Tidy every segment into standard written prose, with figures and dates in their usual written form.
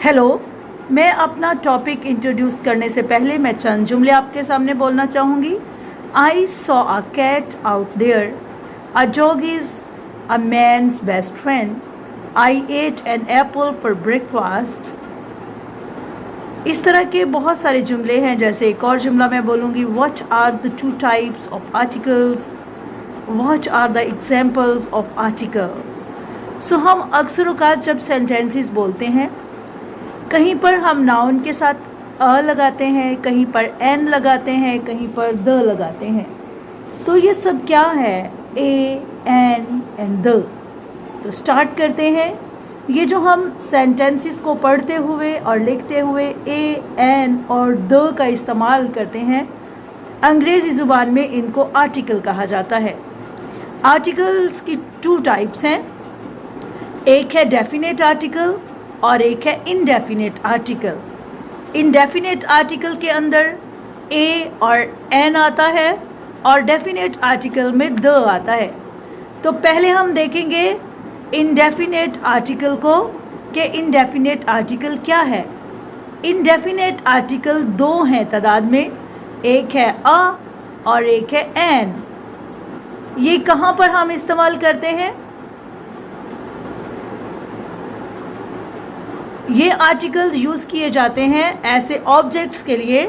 Hello. मैं अपना topic introduce करने से पहले मैं चंद जुमले आपके सामने बोलना चाहूँगी। I saw a cat out there, a dog is a man's best friend, I ate an apple for breakfast. इस तरह के बहुत सारे जुमले हैं। जैसे एक और जुमला मैं बोलूँगी, what are the two types of articles, what are the examples of article. So हम अक्सर औक़ात जब सेंटेंसेस बोलते हैं, कहीं पर हम नाउन के साथ अ लगाते हैं, कहीं पर एन लगाते हैं, कहीं पर द लगाते हैं। तो ये सब क्या है? ए, एन एंड द। तो स्टार्ट करते हैं। ये जो हम सेंटेंसेस को पढ़ते हुए और लिखते हुए ए, एन और द का इस्तेमाल करते हैं, अंग्रेज़ी ज़ुबान में इनको आर्टिकल कहा जाता है। आर्टिकल्स की टू टाइप्स हैं। एक है डेफिनेट आर्टिकल और एक है इनडेफिनेट आर्टिकल। इनडेफिनेट आर्टिकल के अंदर ए और एन आता है और डेफिनेट आर्टिकल में द आता है। तो पहले हम देखेंगे इनडेफिनेट आर्टिकल को कि इनडेफिनेट आर्टिकल क्या है। इनडेफिनेट आर्टिकल दो हैं तादाद में, एक है अ और एक है एन। ये कहाँ पर हम इस्तेमाल करते हैं? ये आर्टिकल्स यूज़ किए जाते हैं ऐसे ऑब्जेक्ट्स के लिए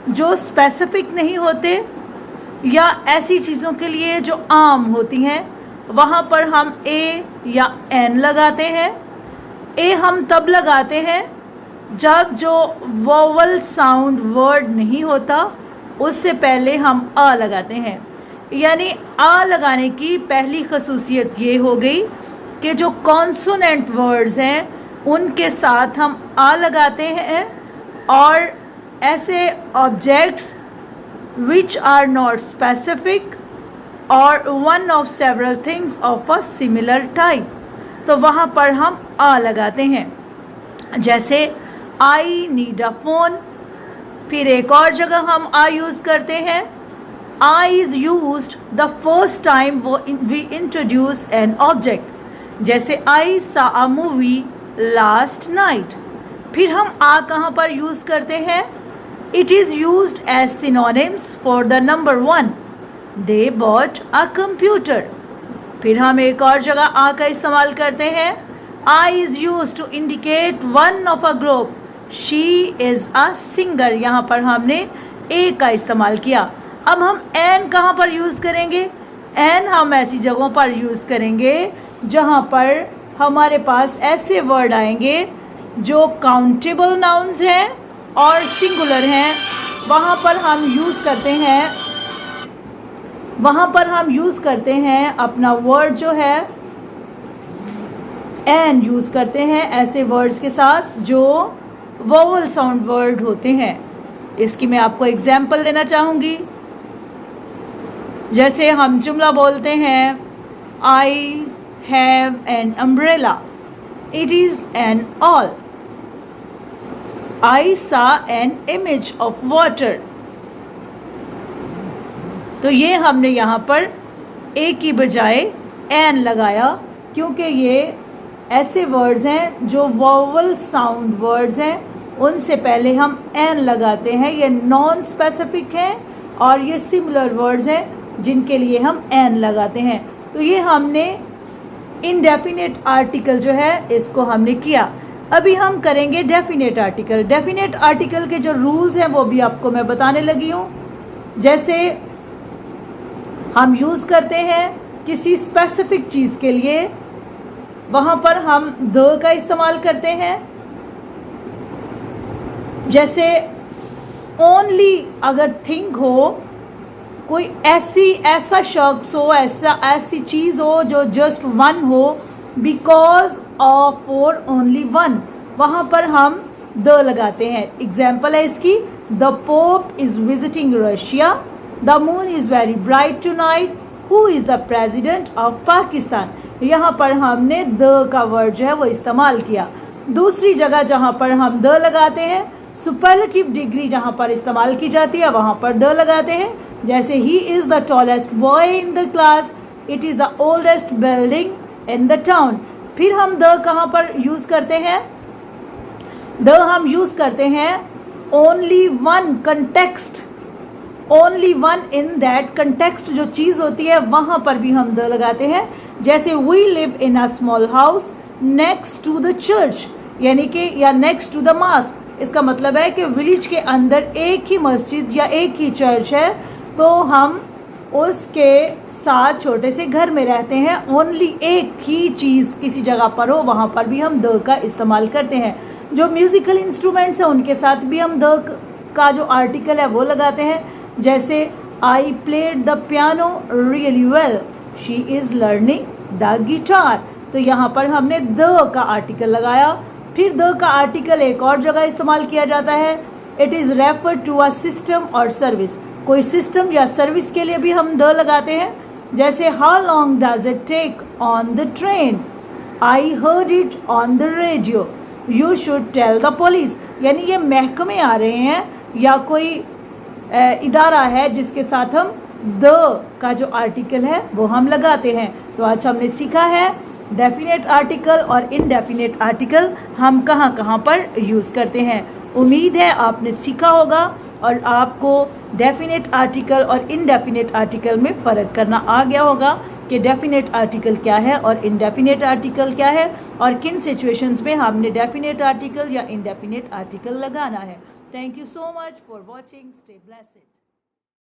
जो स्पेसिफिक नहीं होते या ऐसी चीज़ों के लिए जो आम होती हैं। वहाँ पर हम ए या एन लगाते हैं। ए हम तब लगाते हैं जब जो वोवल साउंड वर्ड नहीं होता, उससे पहले हम आ लगाते हैं। यानी आ लगाने की पहली खसूसियत ये हो गई कि जो कॉन्सोनेंट वर्ड्स हैं उनके साथ हम आ लगाते हैं, और ऐसे objects which are not specific और one of several things of a similar type, तो वहाँ पर हम आ लगाते हैं। जैसे आई नीड अ फोन। फिर एक और जगह हम आ यूज़ करते हैं। I is used the first time we introduce an object. जैसे आई सा अ मूवी लास्ट नाइट। फिर हम आ कहाँ पर यूज़ करते हैं? It is used as synonyms for the number 1, they bought a computer. फिर हम एक और जगह आ का इस्तेमाल करते हैं। I is used to indicate one of a group, she is a singer. यहाँ पर हमने ए का इस्तेमाल किया। अब हम एन कहाँ पर यूज़ करेंगे? एन हम ऐसी जगहों पर यूज़ करेंगे जहाँ पर हमारे पास ऐसे वर्ड आएंगे जो काउंटेबल नाउन्स हैं और सिंगुलर हैं। वहाँ पर हम यूज़ करते हैं अपना वर्ड जो है एन यूज़ करते हैं ऐसे वर्ड्स के साथ जो वोवल साउंड वर्ड होते हैं। इसकी मैं आपको एग्जाम्पल देना चाहूँगी। जैसे हम जुमला बोलते हैं, आई have an umbrella, it is an all. I saw an image of water. तो ये हमने यहाँ पर ए की बजाय एन लगाया क्योंकि ये ऐसे वर्ड्स हैं जो वोवल साउंड वर्ड्स हैं, उनसे पहले हम एन लगाते हैं। ये नॉन स्पेसिफिक हैं और ये सिमिलर वर्ड्स हैं जिनके लिए हम एन लगाते हैं। तो ये हमने इनडेफिनेट आर्टिकल जो है इसको हमने किया। अभी हम करेंगे डेफिनेट आर्टिकल। डेफिनेट आर्टिकल के जो रूल्स हैं वो भी आपको मैं बताने लगी हूँ। जैसे हम यूज़ करते हैं किसी स्पेसिफिक चीज़ के लिए, वहाँ पर हम द का इस्तेमाल करते हैं। जैसे ओनली अगर थिंग हो, कोई ऐसा शख्स हो, ऐसी चीज़ हो जो जस्ट वन हो, because of for only one, वहाँ पर हम द लगाते हैं। एग्जाम्पल है इसकी, the pope is visiting Russia, the moon is very bright tonight, who is the president of Pakistan. यहाँ पर हमने द का वर्ड जो है वो इस्तेमाल किया। दूसरी जगह जहाँ पर हम द लगाते हैं, सुपरलेटिव डिग्री जहाँ पर इस्तेमाल की जाती है वहाँ पर द लगाते हैं। जैसे he is the tallest boy in the class, it is the oldest building in the town. फिर हम द कहाँ पर यूज़ करते हैं? द हम यूज करते हैं only one context, only one in that context, जो चीज़ होती है वहाँ पर भी हम द लगाते हैं। जैसे we live in a small house next to the church, यानी कि या नेक्स्ट टू द मास्क। इसका मतलब है कि विलेज के अंदर एक ही मस्जिद या एक ही चर्च है, तो हम उसके साथ छोटे से घर में रहते हैं। ओनली एक ही चीज़ किसी जगह पर हो वहाँ पर भी हम द का इस्तेमाल करते हैं। जो म्यूज़िकल इंस्ट्रूमेंट्स हैं उनके साथ भी हम द का जो आर्टिकल है वो लगाते हैं। जैसे I played the piano really well, she is learning the guitar, तो यहाँ पर हमने द का आर्टिकल लगाया। फिर द का आर्टिकल एक और जगह इस्तेमाल किया जाता है, it is refer to a system और सर्विस। कोई सिस्टम या सर्विस के लिए भी हम द लगाते हैं। जैसे how long does it take on the train, I heard it on the radio, you should tell the police. यानी ये महकमे आ रहे हैं या कोई इदारा है जिसके साथ हम द का जो आर्टिकल है वो हम लगाते हैं। तो आज हमने सीखा है डेफिनेट आर्टिकल और इनडेफिनेट आर्टिकल हम कहाँ कहाँ पर यूज़ करते हैं। उम्मीद है आपने सीखा होगा और आपको डेफिनेट आर्टिकल और इनडेफिनेट आर्टिकल में फ़र्क करना आ गया होगा कि डेफिनेट आर्टिकल क्या है और इनडेफिनेट आर्टिकल क्या है और किन सिचुएशंस में हमने डेफिनेट आर्टिकल या इनडेफिनेट आर्टिकल लगाना है। Thank you so much for watching, stay blessed.